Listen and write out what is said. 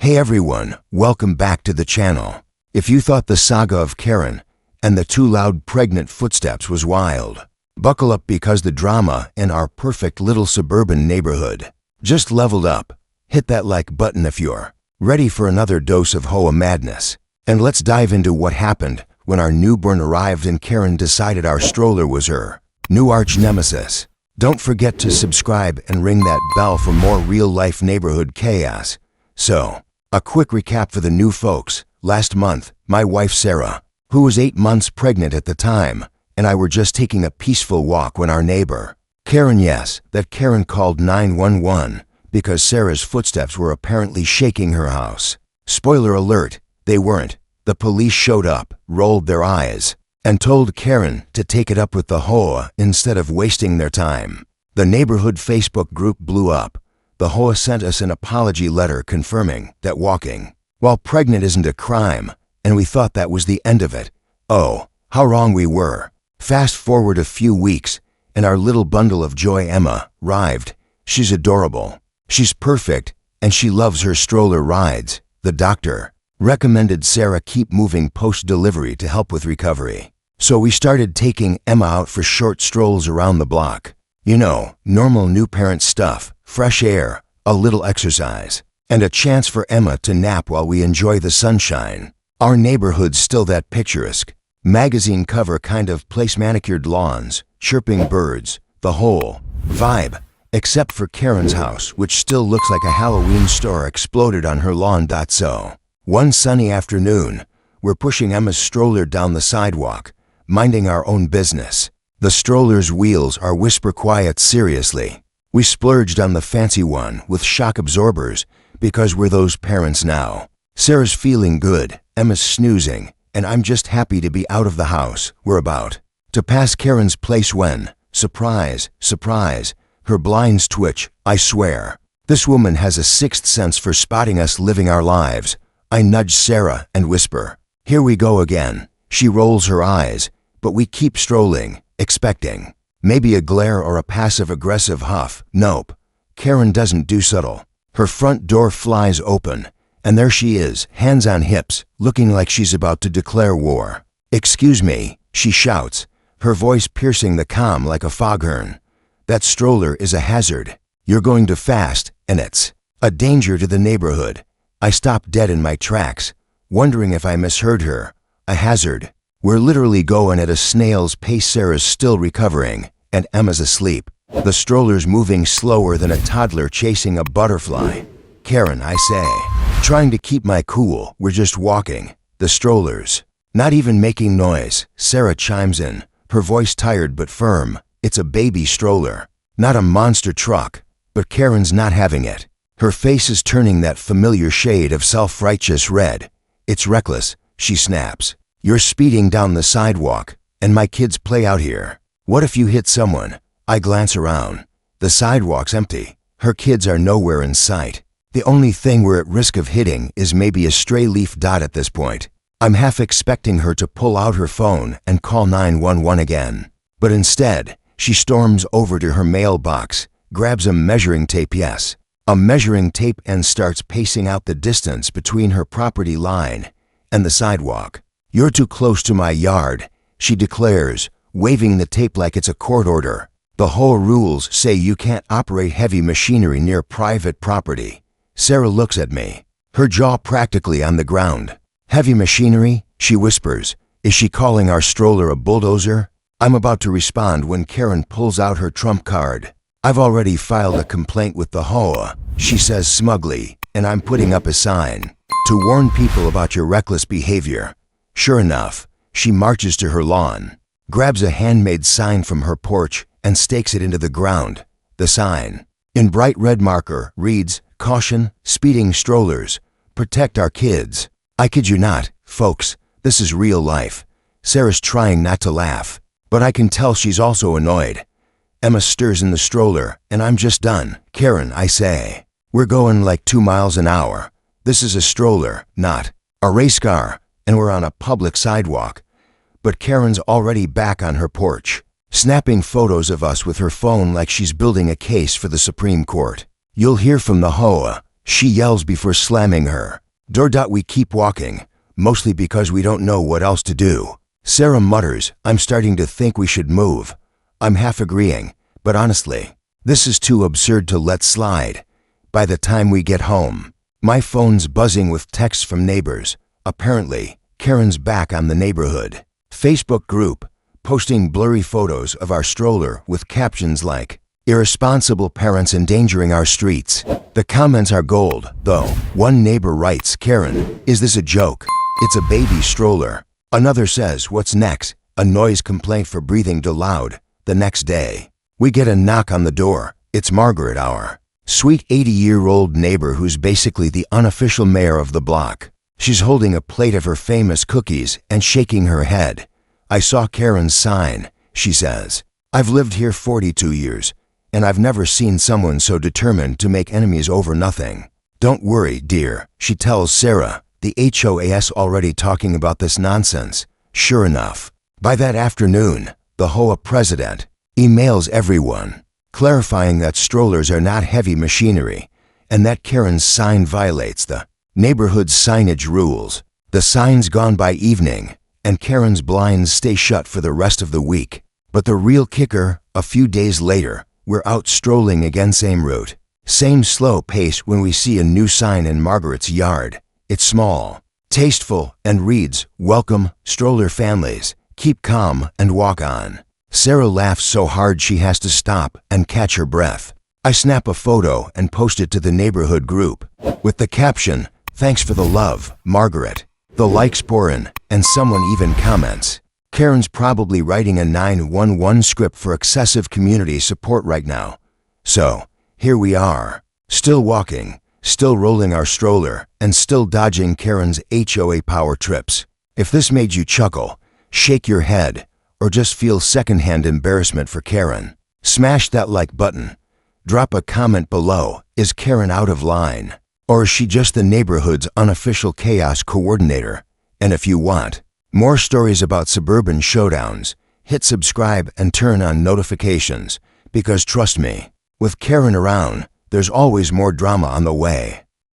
Hey everyone, welcome back to the channel. If you thought the saga of Karen and the two loud pregnant footsteps was wild, buckle up because the drama in our perfect little suburban neighborhood just leveled up. Hit that like button if you're ready for another dose of HOA madness. And let's dive into what happened when our newborn arrived and Karen decided our stroller was her new arch nemesis. Don't forget to subscribe and ring that bell for more real-life neighborhood chaos. So, a quick recap for the new folks. Last month, my wife Sarah, who was 8 months pregnant at the time, and I were just taking a peaceful walk when our neighbor, Karen called 911 because Sarah's footsteps were apparently shaking her house. Spoiler alert, they weren't. The police showed up, rolled their eyes, and told Karen to take it up with the HOA instead of wasting their time. The neighborhood Facebook group blew up. The HOA sent us an apology letter confirming that walking while pregnant isn't a crime, and we thought that was the end of it. Oh, how wrong we were. Fast forward a few weeks, and our little bundle of joy Emma arrived. She's adorable. She's perfect, and she loves her stroller rides. The doctor recommended Sarah keep moving post-delivery to help with recovery. So we started taking Emma out for short strolls around the block. You know, normal new parent stuff, fresh air, a little exercise, and a chance for Emma to nap while we enjoy the sunshine. Our neighborhood's still that picturesque, magazine cover kind of place, manicured lawns, chirping birds, the whole vibe, except for Karen's house, which still looks like a Halloween store exploded on her lawn. So, one sunny afternoon, we're pushing Emma's stroller down the sidewalk, minding our own business. The stroller's wheels are whisper quiet. Seriously. We splurged on the fancy one with shock absorbers because we're those parents now. Sarah's feeling good, Emma's snoozing, and I'm just happy to be out of the house. We're about to pass Karen's place when, surprise, surprise, her blinds twitch. I swear, this woman has a sixth sense for spotting us living our lives. I nudge Sarah and whisper, "Here we go again." She rolls her eyes, but we keep strolling, expecting maybe a glare or a passive-aggressive huff. Nope. Karen doesn't do subtle. Her front door flies open, and there she is, hands on hips, looking like she's about to declare war. "Excuse me," she shouts, her voice piercing the calm like a foghorn. "That stroller is a hazard. You're going too fast, and it's a danger to the neighborhood." I stop dead in my tracks, wondering if I misheard her. A hazard? We're literally going at a snail's pace. Sarah's still recovering, and Emma's asleep. The stroller's moving slower than a toddler chasing a butterfly. "Karen," I say, trying to keep my cool. "We're just walking. The stroller's not even making noise." Sarah chimes in, her voice tired but firm. "It's a baby stroller, not a monster truck." But Karen's not having it. Her face is turning that familiar shade of self-righteous red. "It's reckless," she snaps. "You're speeding down the sidewalk, and my kids play out here. What if you hit someone?" I glance around. The sidewalk's empty. Her kids are nowhere in sight. The only thing we're at risk of hitting is maybe a stray leaf dot at this point. I'm half expecting her to pull out her phone and call 911 again. But instead, she storms over to her mailbox, grabs a measuring tape, and starts pacing out the distance between her property line and the sidewalk. "You're too close to my yard," she declares, waving the tape like it's a court order. "The whole rules say you can't operate heavy machinery near private property." Sarah looks at me, her jaw practically on the ground. "Heavy machinery?" she whispers. "Is she calling our stroller a bulldozer?" I'm about to respond when Karen pulls out her trump card. "I've already filed a complaint with the HOA," she says smugly, "and I'm putting up a sign to warn people about your reckless behavior." Sure enough, she marches to her lawn, grabs a handmade sign from her porch, and stakes it into the ground. The sign, in bright red marker, reads, "Caution, speeding strollers. Protect our kids." I kid you not, folks, this is real life. Sarah's trying not to laugh, but I can tell she's also annoyed. Emma stirs in the stroller, and I'm just done. "Karen," I say, "we're going like 2 miles an hour. This is a stroller, not a race car, and we're on a public sidewalk." But Karen's already back on her porch, snapping photos of us with her phone like she's building a case for the Supreme Court. "You'll hear from the HOA," She yells before slamming her door. We keep walking, mostly because we don't know what else to do. Sarah mutters, "I'm starting to think we should move." I'm half agreeing, but honestly, this is too absurd to let slide. By the time we get home, my phone's buzzing with texts from neighbors. Apparently, Karen's back on the neighborhood Facebook group, posting blurry photos of our stroller with captions like, "Irresponsible parents endangering our streets." The comments are gold, though. One neighbor writes, "Karen, is this a joke? It's a baby stroller." Another says, "What's next? A noise complaint for breathing too loud." The next day, we get a knock on the door. It's Margaret, our sweet 80-year-old neighbor who's basically the unofficial mayor of the block. She's holding a plate of her famous cookies and shaking her head. "I saw Karen's sign," she says. "I've lived here 42 years, and I've never seen someone so determined to make enemies over nothing." "Don't worry, dear," she tells Sarah. "The HOA's already talking about this nonsense." Sure enough, by that afternoon, the HOA president emails everyone, clarifying that strollers are not heavy machinery and that Karen's sign violates the neighborhood's signage rules. The sign's gone by evening, and Karen's blinds stay shut for the rest of the week. But the real kicker, a few days later, we're out strolling again, same route, same slow pace when we see a new sign in Margaret's yard. It's small, tasteful, and reads, "Welcome, stroller families. Keep calm and walk on." Sarah laughs so hard she has to stop and catch her breath. I snap a photo and post it to the neighborhood group with the caption, "Thanks for the love, Margaret." The likes pour in, and someone even comments, "Karen's probably writing a 911 script for excessive community support right now." So, here we are, still walking, still rolling our stroller, and still dodging Karen's HOA power trips. If this made you chuckle, shake your head, or just feel secondhand embarrassment for Karen, smash that like button. Drop a comment below. Is Karen out of line? Or is she just the neighborhood's unofficial chaos coordinator? And if you want more stories about suburban showdowns, hit subscribe and turn on notifications, because trust me, with Karen around, there's always more drama on the way.